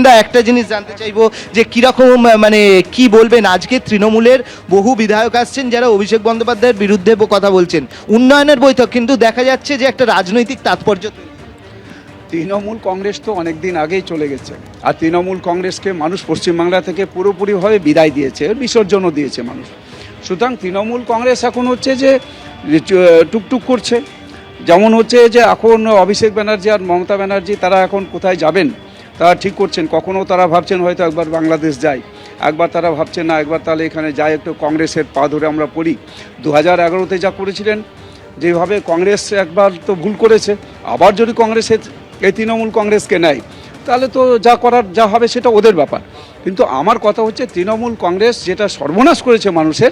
দা একটা জিনিস জানতে চাইবো যে কিরকম মানে কি বলবেন, আজকে তৃণমূলের বহু বিধায়ক আসছেন যারা অভিষেক বন্দ্যোপাধ্যায়ের বিরুদ্ধে কথা বলছেন, উন্নয়নের বৈঠক, কিন্তু দেখা যাচ্ছে যে একটা রাজনৈতিক তাৎপর্য। তৃণমূল কংগ্রেস তো অনেক দিন আগেই চলে গেছে, আর তৃণমূল কংগ্রেসকে মানুষ পশ্চিমবাংলা থেকে পুরোপুরিভাবে বিদায় দিয়েছে, বিসর্জনও দিয়েছে মানুষ। সুতরাং তৃণমূল কংগ্রেস এখন হচ্ছে যে টুকটুক করছে, যেমন হচ্ছে যে এখন অভিষেক ব্যানার্জি আর মমতা ব্যানার্জি তারা এখন কোথায় যাবেন তারা ঠিক করছেন। কখনও তারা ভাবছেন হয়তো একবার বাংলাদেশ যাই, একবার তারা ভাবছেন না একবার তাহলে এখানে যাই, একটু কংগ্রেসের পা ধরে আমরা পড়ি। 2011-তে যা করেছিলেন, যেভাবে কংগ্রেস একবার তো ভুল করেছে, আবার যদি কংগ্রেসের এই তৃণমূল কংগ্রেসকে নেয় তাহলে তো যা করার যা হবে সেটা ওদের ব্যাপার। কিন্তু আমার কথা হচ্ছে তৃণমূল কংগ্রেস যেটা সর্বনাশ করেছে মানুষের,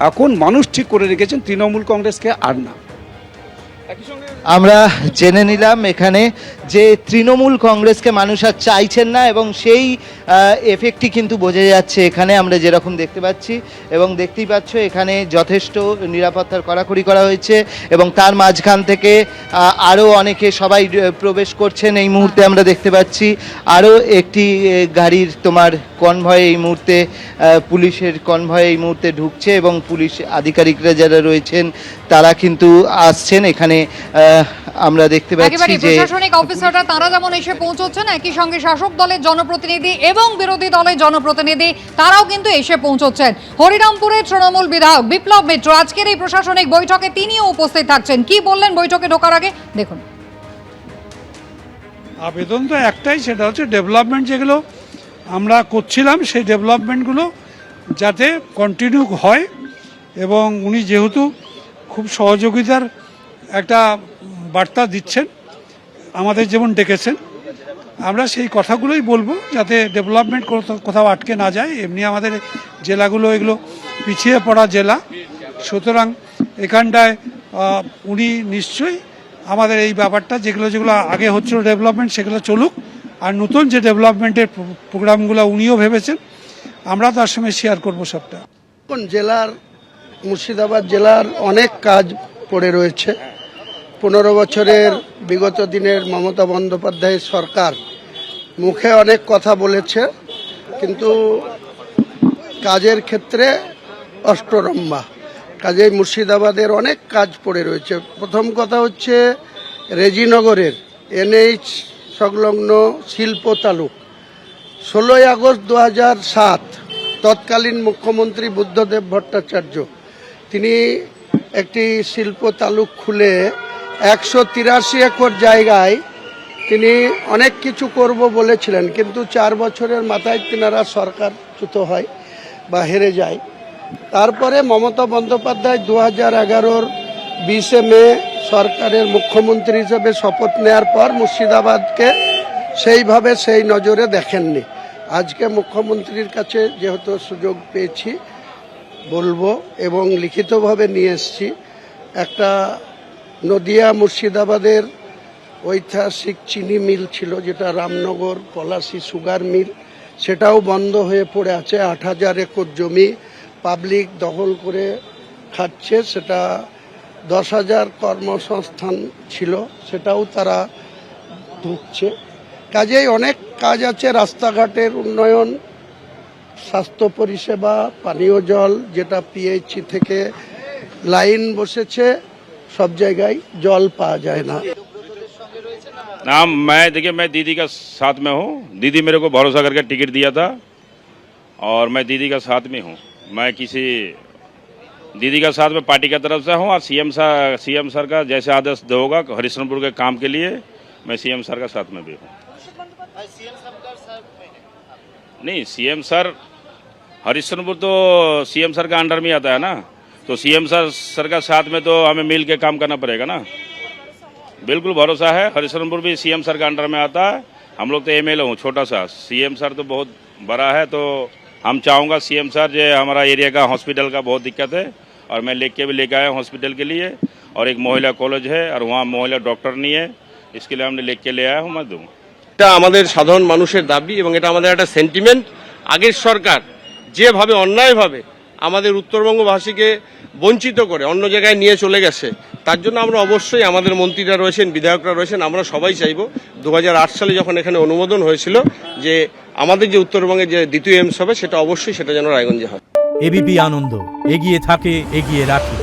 এখন মানুষ ঠিক করে রেখেছেন তৃণমূল কংগ্রেসকে আর না। আমরা জেনে নিলাম এখানে যে তৃণমূল কংগ্রেসকে মানুষ আর চাইছেন না, এবং সেই এফেক্টই কিন্তু বোঝা যাচ্ছে এখানে আমরা যেরকম দেখতে পাচ্ছি, এবং দেখতেই পাচ্ছ এখানে যথেষ্ট নিরাপত্তার কড়াকড়ি করা হয়েছে, এবং তার মাঝখান থেকে আরও অনেকে সবাই প্রবেশ করছেন এই মুহূর্তে আমরা দেখতে পাচ্ছি। আরও একটি গাড়ির তোমার কনভয় এই মুহূর্তে, পুলিশের কনভয় এই মুহূর্তে ঢুকছে, এবং পুলিশ আধিকারিকরা যারা রয়েছেন তারা কিন্তু আসছেন এখানে। আমরা দেখতে পাচ্ছি যে প্রশাসনিক অফিসাররা তারা যেমন এসে পৌঁছচ্ছেন, একই সঙ্গে শাসক দলের জনপ্রতিনিধি এবং বিরোধী দলের জনপ্রতিনিধি তারাও কিন্তু এসে পৌঁছচ্ছেন। হরিরামপুরের তৃণমূল বিধায়ক বিপ্লব মিত্র আজকের এই প্রশাসনিক বৈঠকে তিনিও উপস্থিত থাকছেন। কি বললেন বৈঠকে ঢোকার আগে দেখুন। আবেদন তো একটাই, সেটা হচ্ছে ডেভেলপমেন্ট যেগুলো আমরা করছিলাম সেই ডেভেলপমেন্টগুলো যাতে কন্টিনিউ হয়, এবং উনি যেহেতু খুব সহযোগিতার একটা বার্তা দিচ্ছেন, আমাদের যেমন ডেকেছেন, আমরা সেই কথাগুলোই বলবো যাতে ডেভেলপমেন্ট কোথাও আটকে না যায়। এমনি আমাদের জেলাগুলো এগুলো পিছিয়ে পড়া জেলা, সুতরাং এখানটায় উনি নিশ্চয়ই আমাদের এই ব্যাপারটা যেগুলো আগে হচ্ছিল ডেভেলপমেন্ট সেগুলো চলুক, আর নতুন যে ডেভেলপমেন্টের প্রোগ্রামগুলো উনিও ভেবেছেন, আমরা তার সঙ্গে শেয়ার করবো সবটা। জেলার মুর্শিদাবাদ জেলার অনেক কাজ পড়ে রয়েছে। 15 বছরের বিগত দিনের মমতা বন্দ্যোপাধ্যায়ের সরকার মুখে অনেক কথা বলেছে, কিন্তু কাজের ক্ষেত্রে অষ্টরম্ভা। কাজেই মুর্শিদাবাদের অনেক কাজ পড়ে রয়েছে। প্রথম কথা হচ্ছে রেজিনগরের NH সংলগ্ন শিল্প তালুক। 16ই আগস্ট 2007 তৎকালীন মুখ্যমন্ত্রী বুদ্ধদেব ভট্টাচার্য তিনি একটি শিল্প তালুক খুলে 183 একর জায়গায় তিনি অনেক কিছু করব বলেছিলেন, কিন্তু 4 বছরের মাথায় তিনারা সরকারচ্যুত হয় বা হেরে যায়। তারপরে মমতা বন্দ্যোপাধ্যায় 2011-র 20শে মে সরকারের মুখ্যমন্ত্রী হিসেবে শপথ নেওয়ার পর মুর্শিদাবাদকে সেইভাবে সেই নজরে দেখেননি। আজকে মুখ্যমন্ত্রীর কাছে যেহেতু সুযোগ পেয়েছি বলবো, এবং লিখিতভাবে নিয়ে এসেছি, একটা নদিয়া মুর্শিদাবাদের ঐতিহাসিক চিনি মিল ছিল যেটা রামনগর পলাশী সুগার মিল, সেটাও বন্ধ হয়ে পড়ে আছে। 8,000 একর জমি পাবলিক দখল করে খাচ্ছে, সেটা 10,000 কর্মসংস্থান ছিল, সেটাও তারা ঢুকছে। কাজেই অনেক কাজ আছে, রাস্তাঘাটের উন্নয়ন, স্বাস্থ্য পরিষেবা, পানীয় জল, যেটা PHC থেকে লাইন বসেছে, সব জায়গায় জল পাওয়া যায় না। ना देखिए मैं दीदी का साथ में हूँ। दीदी मेरे को भरोसा करके टिकट दिया था और मैं दीदी का साथ में हूँ। मैं किसी दीदी का साथ में पार्टी की तरफ से हूँ, और सीएम सर का जैसे आदेश होगा हरिश्चंद्रपुर के काम के लिए मैं सीएम सर का साथ में भी हूँ। नहीं, सीएम सर हरिश्चंद्रपुर तो सीएम सर का अंडर में आता है ना, तो सीएम सर का साथ में तो हमें मिल के काम करना पड़ेगा ना। बिल्कुल भरोसा है, हरिश्चंद्रपुर भी सीएम सर का अंडर में आता है। हम लोग तो MLA हूँ छोटा सा, सीएम सर तो बहुत बड़ा है, तो हम चाहूँगा सीएम सर जो हमारा एरिया का हॉस्पिटल का बहुत दिक्कत है, और मैं लेके आया हॉस्पिटल के लिए, और एक महिला कॉलेज है और वहाँ महिला डॉक्टर नहीं है, इसके लिए हमने लेके ले आया हूँ, मैं दूँ। এটা আমাদের সাধারণ মানুষের দাবি, এবং এটা আমাদের একটা সেন্টিমেন্ট। আগের সরকার যেভাবে অন্যায়ভাবে আমাদের উত্তরবঙ্গবাসীকে বঞ্চিত করে অন্য জায়গায় নিয়ে চলে গেছে। তার জন্য আমরা অবশ্যই আমাদের মন্ত্রীরা রয়েছেন, বিধায়করা রয়েছেন, আমরা সবাই চাইব 2008 সালে যখন এখানে অনুমোদন হয়েছিল যে আমাদের যে উত্তরবঙ্গে যে দ্বিতীয় এইমস হবে সেটা অবশ্যই সেটা যেন রায়গঞ্জে হয়। এবিপি আনন্দ, এগিয়ে থাকে, এগিয়ে রাখে।